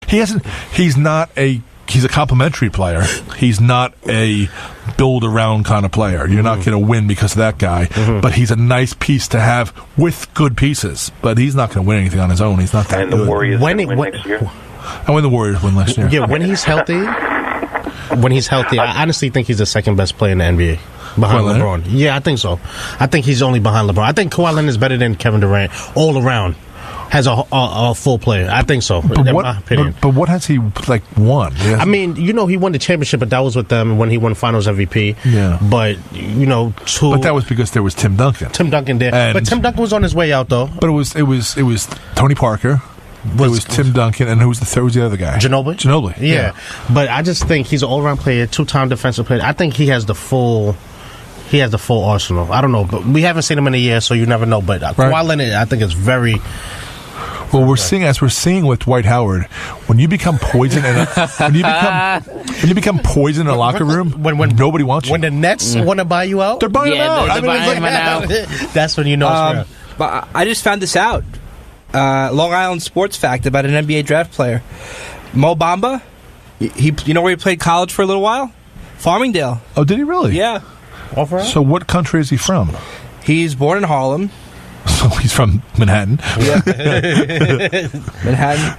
He hasn't. He's not a. He's a complimentary player. He's not a build-around kind of player. You're not going to win because of that guy. But he's a nice piece to have with good pieces. But he's not going to win anything on his own. He's not that and good. The Warriors win next year. And when the Warriors win last year. Yeah, when he's healthy, I honestly think he's the second best player in the NBA. Behind LeBron. Yeah, I think so. I think he's only behind LeBron. I think Kawhi Leonard is better than Kevin Durant all around. Has a full player. I think so, in my opinion. But what has he, won? I mean, he won the championship, but that was with them when he won Finals MVP. Yeah. But, But that was because there was Tim Duncan. Tim Duncan there. But Tim Duncan was on his way out, though. But it was Tony Parker. It was Tim Duncan, and who was the other guy? Ginobili. Yeah. But I just think he's an all-around player, two-time defensive player. I think he has the full arsenal. I don't know, but we haven't seen him in a year, so you never know. But Kawhi Leonard, I think, is very... Well, we're seeing with Dwight Howard, when you become poison when you become poison in a locker room, when nobody wants you. When the Nets want to buy you out, they're buying him out. Buying him out. That's when you know it's real. But I just found this out. Long Island sports fact about an NBA draft player, Mo Bamba. He you know where he played college for a little while? Farmingdale. Oh, did he really? Yeah. So what country is he from? He's born in Harlem. So he's from Manhattan. Yeah. Manhattan.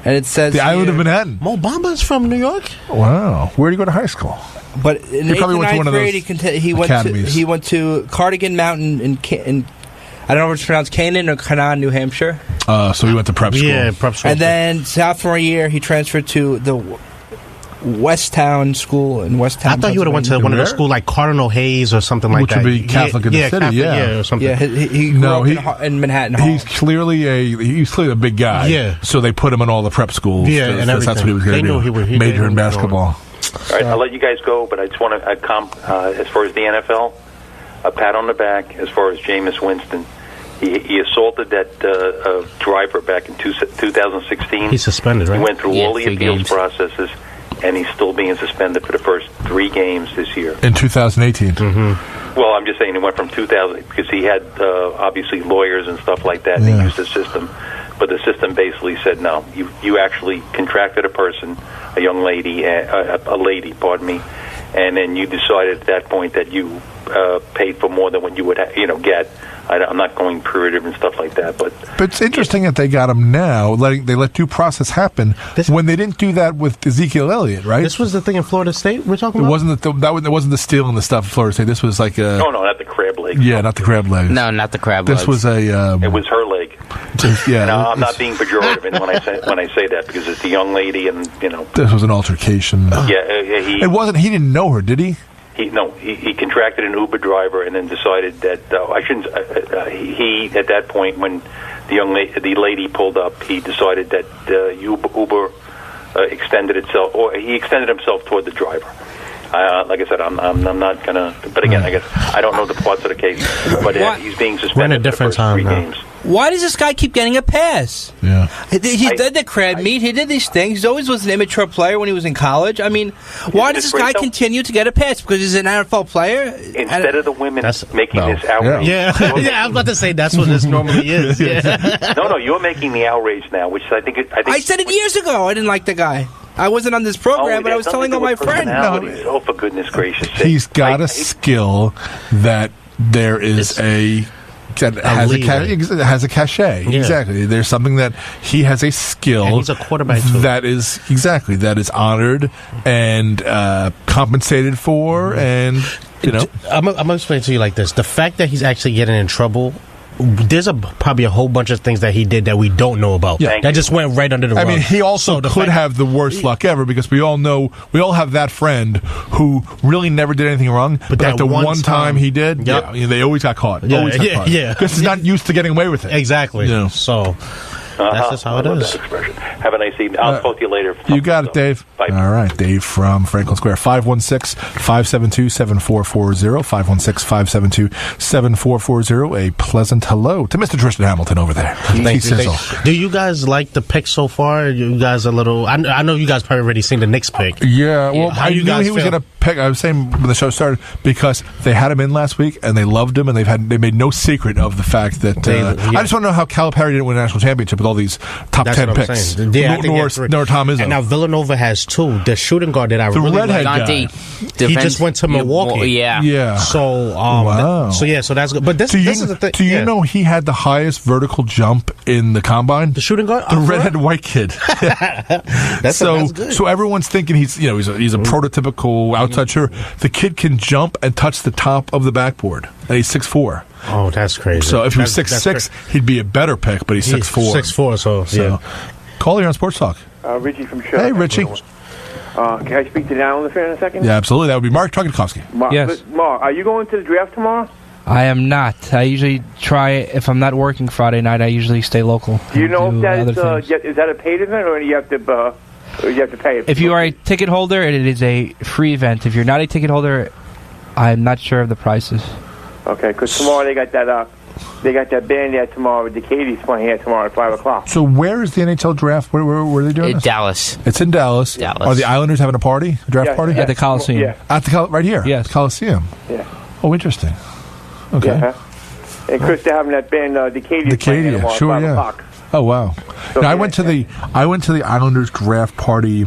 And it says the island of Manhattan. Mo Bamba's from New York? Wow. Where did he go to high school? But in he probably went to one of those he went to Cardigan Mountain in I don't know if it's pronounced Canaan or Canaan, New Hampshire. So he went to prep school. Yeah, prep school. And then sophomore year, he transferred to the Westtown School in Westtown. I thought you would have went to one of those schools like Cardinal Hayes or something like that. Which would be Catholic in the city, Catholic, or something. Yeah, he grew up in Manhattan Hall. He's clearly a big guy. Yeah. So they put him in all the prep schools. Yeah, and that's what he was going to do. Major in basketball. All right, I'll let you guys go, but I just want to as far as the NFL, a pat on the back as far as Jameis Winston. He assaulted that driver back in 2016. He's suspended, right? He went through all the appeals processes, and he's still being suspended for the first 3 games this year. In 2018. Well, I'm just saying he went from 2000 because he had obviously lawyers and stuff like that. And they used the system, but the system basically said no. You actually contracted a person, a young lady, a lady, pardon me, and then you decided at that point that you paid for more than what you would get. I'm not going primitive and stuff like that, but it's interesting that they got him now. They let due process happen when they didn't do that with Ezekiel Elliott, right? This was the thing in Florida State we're talking about. It wasn't the stealing the stuff in Florida State. This was like a no, not the crab leg. Yeah, not the crab leg. No, not the crab leg. This was a. It was her leg. Yeah, no, I'm not being pejorative when I say that because it's the young lady and This was an altercation. It wasn't. He didn't know her, did he? He contracted an Uber driver and then decided that I shouldn't. He at that point when the lady pulled up, he decided that Uber extended itself, or he extended himself toward the driver. Like I said, I'm not gonna. But again, I guess I don't know the parts of the case. But he's being suspended for the first 3 games. Why does this guy keep getting a pass? Yeah, he did the crab meat. He did these things. He always was an immature player when he was in college. I mean, why does this guy continue to get a pass? Because he's an NFL player. Instead of the women making this outrage. Yeah, I was about to say that's what this normally is. Yeah. No, you're making the outrage now, which I think. I said it years ago. I didn't like the guy. I wasn't on this program, but I was telling all my friends. No, for goodness gracious sake. He's got a skill that there is has a cachet. Yeah. Exactly. There's something that he has a skill. And he's a quarterback too. That is honored and compensated for, and I'm gonna explain to you like this: the fact that he's actually getting in trouble. There's probably a whole bunch of things that he did that we don't know about. Yeah. That just went right under the rug. I mean, he also could have the worst luck ever because we all have that friend who really never did anything wrong, but the one time he did, they always got caught. Yeah. Because he's not used to getting away with it. Exactly. So that's just how it is. Have a nice evening. I'll talk to you later. You got it, Dave. Bye. All right, Dave from Franklin Square. 516-572-7440. 516-572-7440. A pleasant hello to Mr. Tristan Hamilton over there. Thank you. Do you guys like the pick so far? You guys a little... I know you guys probably already seen the Knicks pick. Yeah, well, I knew he was going to pick. I was saying when the show started because they had him in last week and they loved him and they made no secret of the fact that I just want to know how Calipari didn't win a national championship with all these top 10 picks. Nor Tom Izzo. And now Villanova has 2. The shooting guard that I the really redhead like, guy. He just went to Milwaukee. Yeah. So wow. So that's good. But this is the thing. Do you know he had the highest vertical jump in the combine? The shooting guard, the redhead white kid. That's good. So everyone's thinking he's a prototypical outside shooter. The kid can jump and touch the top of the backboard, and he's 6'4". Oh, that's crazy. So if he was 6'6", he'd be a better pick, but he's 6'4". 6'4", so yeah. Call here on Sports Talk. Richie from Chicago. Hey, Richie. Can I speak to the Islander fan in a second? Yeah, absolutely. That would be Mark Trogutkovsky. Mark, Yes. Mark, are you going to the draft tomorrow? I am not. I usually try, if I'm not working Friday night, I usually stay local. Do you know if other that things. is that a paid event or you have to pay it? If you are a ticket holder, it is a free event. If you're not a ticket holder, I'm not sure of the prices. Okay, because tomorrow they got that band there tomorrow. The Katie's playing here tomorrow at 5:00. So where is the NHL draft? Where are they doing this? Dallas. It's in Dallas. Dallas. Are the Islanders having a party? A draft party? At the Coliseum. Yeah. At the right here? Yes. Coliseum. Yeah. Oh, interesting. Okay. Yeah. And Chris, they're having that band, the Katie's playing here tomorrow sure, at 5 yeah. o'clock. Oh wow! So, I went to the Islanders draft party.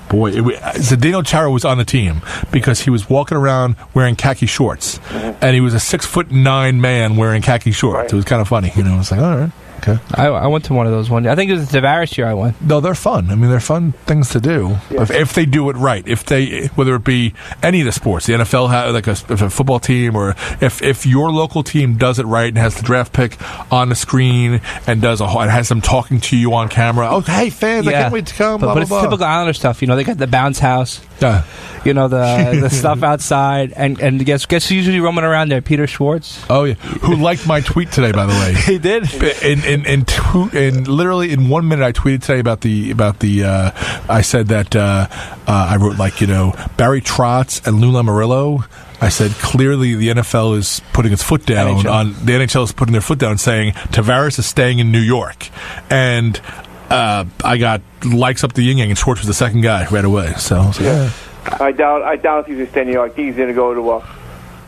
Boy, Zdeno Chara was on the team because he was walking around wearing khaki shorts, and he was a 6'9" man wearing khaki shorts. Right. It was kind of funny, It's like, all right, okay. I went to one of those one day. I think it was the Tavares year I went. No, they're fun. I mean, they're fun things to do if they do it right. Whether it be any of the sports, the NFL has like a football team, or if your local team does it right and has the draft pick on the screen and has them talking to you on camera. Oh, hey fans, I can't wait to come. But blah, it's blah, blah. typical Islander stuff. They got the bounce house. Yeah. The stuff outside, and guess who's usually roaming around there? Peter Schwartz. Oh yeah, who liked my tweet today? By the way, He did. In literally in 1 minute, I tweeted today about the. I said that I wrote Barry Trotz and Lou Lamoriello. I said clearly the NFL is putting its foot down the NHL is putting their foot down, saying Tavares is staying in New York, and I got likes up the yin yang, and Schwartz was the second guy right away. So I was like, yeah. I doubt if he's going to stay in New York. He's going to go to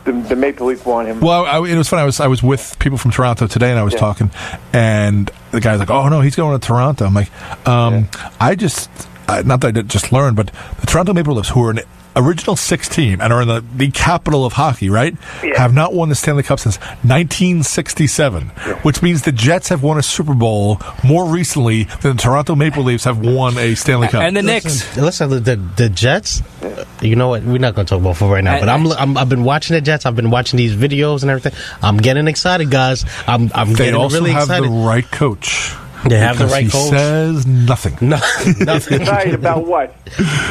the Maple Leafs want him. Well, it was funny. I was with people from Toronto today, and I was talking, and the guy's like, "Oh no, he's going to Toronto." I'm like, I just not that I just learned, but the Toronto Maple Leafs, who are an original 6 team and are in the capital of hockey, right? Yeah. Have not won the Stanley Cup since 1967, which means the Jets have won a Super Bowl more recently than the Toronto Maple Leafs have won a Stanley Cup. And the Knicks. Listen, the Jets. You know what? We're not going to talk about football right now. But I've been watching the Jets. I've been watching these videos and everything. I'm getting excited, guys. I'm they getting really excited. They also have the right coach. They have the right coach. He says nothing. Nothing. Excited about what?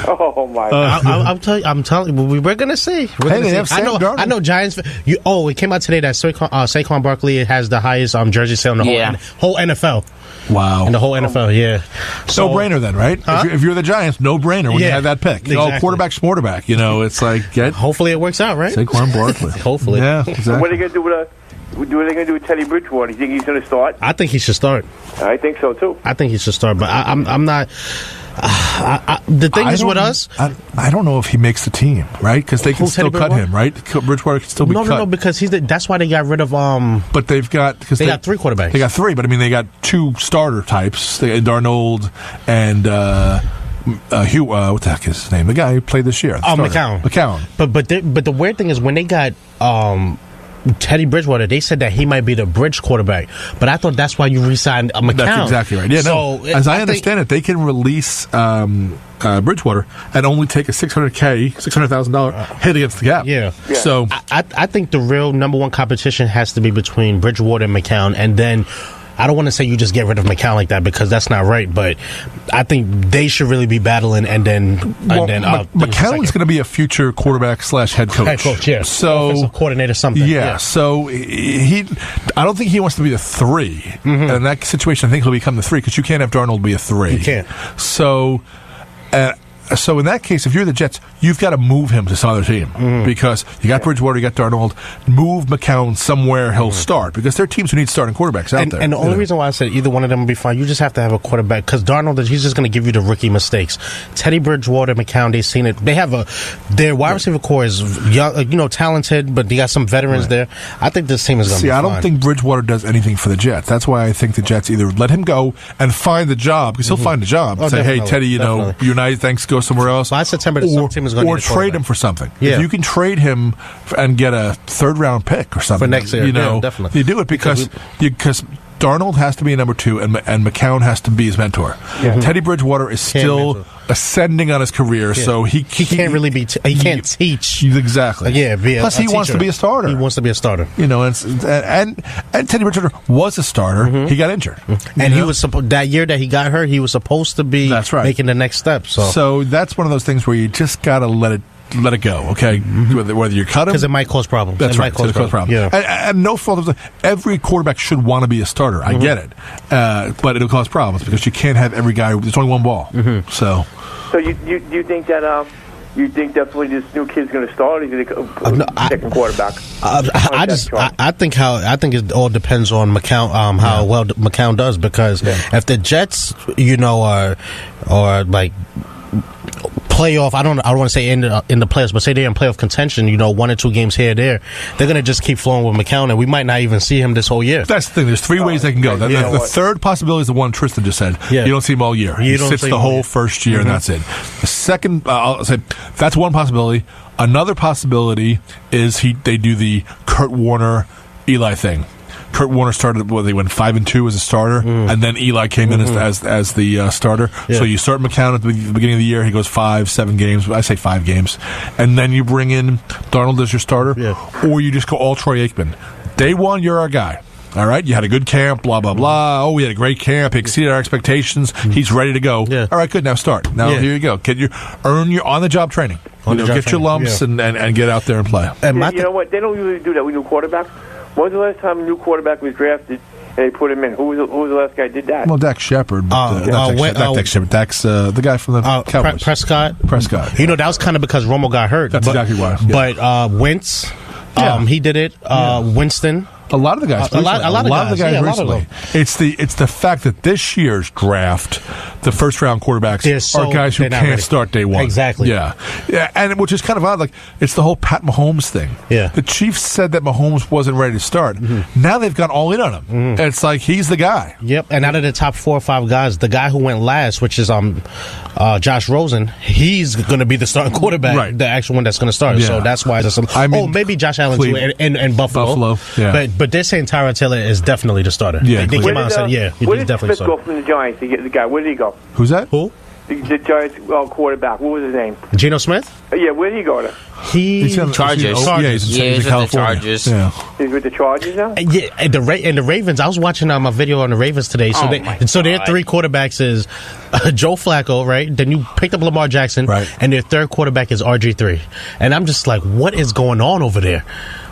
Oh my! I'm telling you, we're gonna see. They have Sam Darnold. I know Giants. It came out today that Saquon Barkley has the highest jersey sale in the whole NFL. Wow. In the whole NFL, yeah. So, no brainer then, right? Huh? If you're the Giants, no brainer when you have that pick. Exactly. Quarterback, smorterback. It's like hopefully it works out, right? Saquon Barkley. Hopefully. Yeah, exactly. What are they going to do with what are they going to do with Teddy Bridgewater? You think he's going to start? I think he should start. I think so too. I think he should start, but I'm not. The thing is with us, I don't know if he makes the team, right? Because they can still cut him, right? Bridgewater can still be cut. No, because that's why they got rid of. But they got 3 quarterbacks. They got 3, but I mean they got 2 starter types: Darnold and Hugh. What the heck is his name? The guy who played this year. McCown. But the weird thing is when they got Teddy Bridgewater, they said that he might be the bridge quarterback, but I thought that's why you re-signed McCown. That's exactly right. Yeah, so as I understand it, they can release Bridgewater and only take a $600,000 hit against the cap. Yeah. So I think the real number one competition has to be between Bridgewater and McCown, and then I don't want to say you just get rid of McCown like that because that's not right, but I think they should really be battling and then McCown's going to be a future quarterback / head coach. Head coach, yeah. So offensive coordinator, something. Yeah. So I don't think he wants to be a 3. Mm-hmm. And in that situation, I think he'll become the 3 because you can't have Darnold be a 3. You can't. So. So in that case, if you're the Jets, you've got to move him to some other team because you got Bridgewater, you got Darnold. Move McCown somewhere he'll start because there are teams who need starting quarterbacks out there. And the only reason why I said either one of them will be fine, you just have to have a quarterback because Darnold, he's just going to give you the rookie mistakes. Teddy Bridgewater, McCown, they've seen it. They have their wide receiver core is young, talented, but they got some veterans there. I think this team is going to be fine. I don't think Bridgewater does anything for the Jets. That's why I think the Jets either let him go and find the job because he'll find a job. Say, hey, Teddy, United, thanks, go somewhere else. By September, some team is going to need a trade him for something. Yeah. If you can trade him and get a third-round pick or something for next year, definitely. You do it because Darnold has to be a number 2 and McCown has to be his mentor. Yeah. Teddy Bridgewater is still ascending on his career, so he can't really be. He can't teach exactly. Plus, he wants to be a starter. He wants to be a starter. And Teddy Bridgewater was a starter. He got injured, and he was that year that he got hurt. He was supposed to be making the next step. So that's one of those things where you just got to let it go, okay? Whether you cut him, because it might cause problems. That's right. Cause problems. Yeah. And no fault of every quarterback should want to be a starter. I get it, but it'll cause problems because you can't have every guy. There's only one ball. So you think that you think definitely this new kid's going to start? Or you think second quarterback? I think it all depends on McCown, how well McCown does because if the Jets, are like playoff, I don't want to say in the playoffs, but say they're in playoff contention, 1 or 2 games here or there, they're going to just keep flowing with McCown, and we might not even see him this whole year. That's the thing. There's 3 ways they can go. The third possibility is the one Tristan just said. Yeah. You don't see him all year. He sits the whole first year, and that's it. The second, I'll say, that's one possibility. Another possibility is they do the Kurt Warner, Eli thing. Kurt Warner started, they went 5-2 as a starter, and then Eli came in as the starter. Yeah. So you start McCown at the beginning of the year, he goes 5-7 games. I say 5 games, and then you bring in Darnold as your starter, or you just go all Troy Aikman. Day 1, you're our guy. All right, you had a good camp, blah, blah, blah. Oh, we had a great camp. He exceeded our expectations. He's ready to go. Yeah. All right, good. Now start. Now here you go. Earn your on-the-job training. Get your lumps and get out there and play. And you know what? They don't usually do that with new quarterbacks. When was the last time a new quarterback was drafted and they put him in? Who was the last guy who did that? Well, Dax Shepard. Not Dax Shepard. Dax, the guy from the Cowboys. Prescott. That was kind of because Romo got hurt. That's exactly why. But Wentz, he did it. Winston. A lot of the guys. A lot of the guys recently. It's the fact that this year's draft, the first round quarterbacks are guys who can't start day 1. Exactly. Yeah, and which is kind of odd. Like it's the whole Pat Mahomes thing. Yeah. The Chiefs said that Mahomes wasn't ready to start. Now they've gone all in on him. And it's like he's the guy. Yep. And out of the top 4 or 5 guys, the guy who went last, which is Josh Rosen, he's going to be the starting quarterback, the actual one that's going to start. Yeah. So that's why there's maybe Josh Allen too, and Buffalo. Yeah. But they're saying Tyrod Taylor is definitely the starter. Yeah, they came out and said, he's definitely the starter. Where did Smith go from the Giants to get the guy? Where did he go? Who's that? Who? The Giants quarterback. What was his name? Geno Smith? Yeah, where did he go to? He's Chargers. He's with the Chargers. Yeah. He's with the Chargers now? Yeah, and the Ravens. I was watching my video on the Ravens today. So their 3 quarterbacks is Joe Flacco, right? Then you picked up Lamar Jackson, right? And their third quarterback is RG3. And I'm just like, what is going on over there?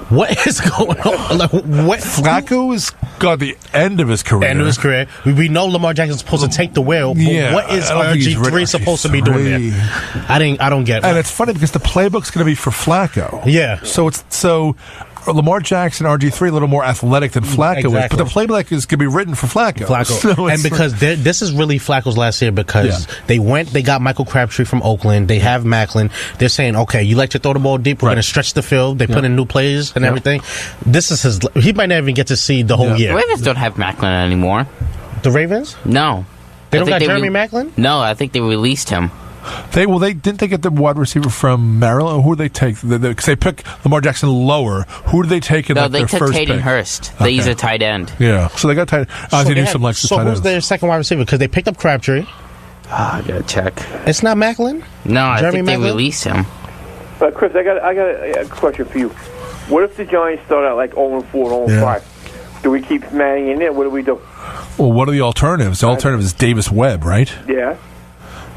What is going on? Like, Flacco has got the end of his career. We know Lamar Jackson's supposed to take the wheel, but what is RG3 supposed to be doing there? I don't get it. And it's funny because the playbook's going to be for Flacco. Yeah. So Lamar Jackson, RG3, a little more athletic than Flacco is, but the playbook is going to be written for Flacco. So and because this is really Flacco's last year because they got Michael Crabtree from Oakland. They have Macklin. They're saying, okay, you like to throw the ball deep. We're going to stretch the field. They put in new plays and everything. This is he might not even get to see the whole year. The Ravens don't have Macklin anymore. The Ravens? No. They don't got Jeremy Macklin? No, I think they released him. They didn't they get the wide receiver from Maryland? Who did they take? Because they pick Lamar Jackson lower. Who did they take in they their took first Hayden pick? Hurst. They use a tight end. Yeah, so they got tight. So who's their second wide receiver? Because they picked up Crabtree. I gotta check. It's not Macklin? No, I Jeremy think Macklin? they released him. But Chris, I got a question for you. What if the Giants start out like 0-4, 0-5? Do we keep Manning in there? What do we do? Well, what are the alternatives? The alternative is Davis Webb, right? Yeah.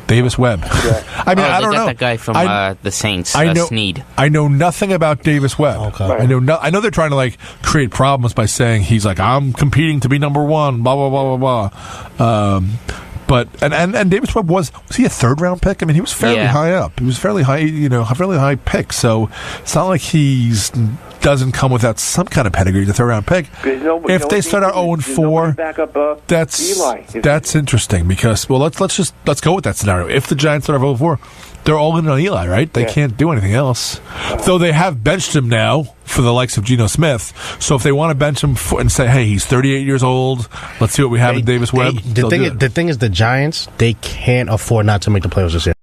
Davis Webb. Yeah. I mean, I don't know. That guy from the Saints, Snead. I know nothing about Davis Webb. Okay. Right. I know they're trying to create problems by saying he's I'm competing to be number 1. Blah blah blah blah blah. But and Davis Webb was he a third round pick? I mean, he was fairly high up. He was fairly high, a fairly high pick. So it's not like he's doesn't come without some kind of pedigree. The third round pick. If they start out 0-4, that's interesting because let's go with that scenario. If the Giants start out 0-4, they're all in on Eli, right? They can't do anything else. Though they have benched him now for the likes of Geno Smith. So if they want to bench him and say, hey, he's 38 years old, let's see what we have in Davis Webb. The thing is, the Giants, they can't afford not to make the playoffs this year.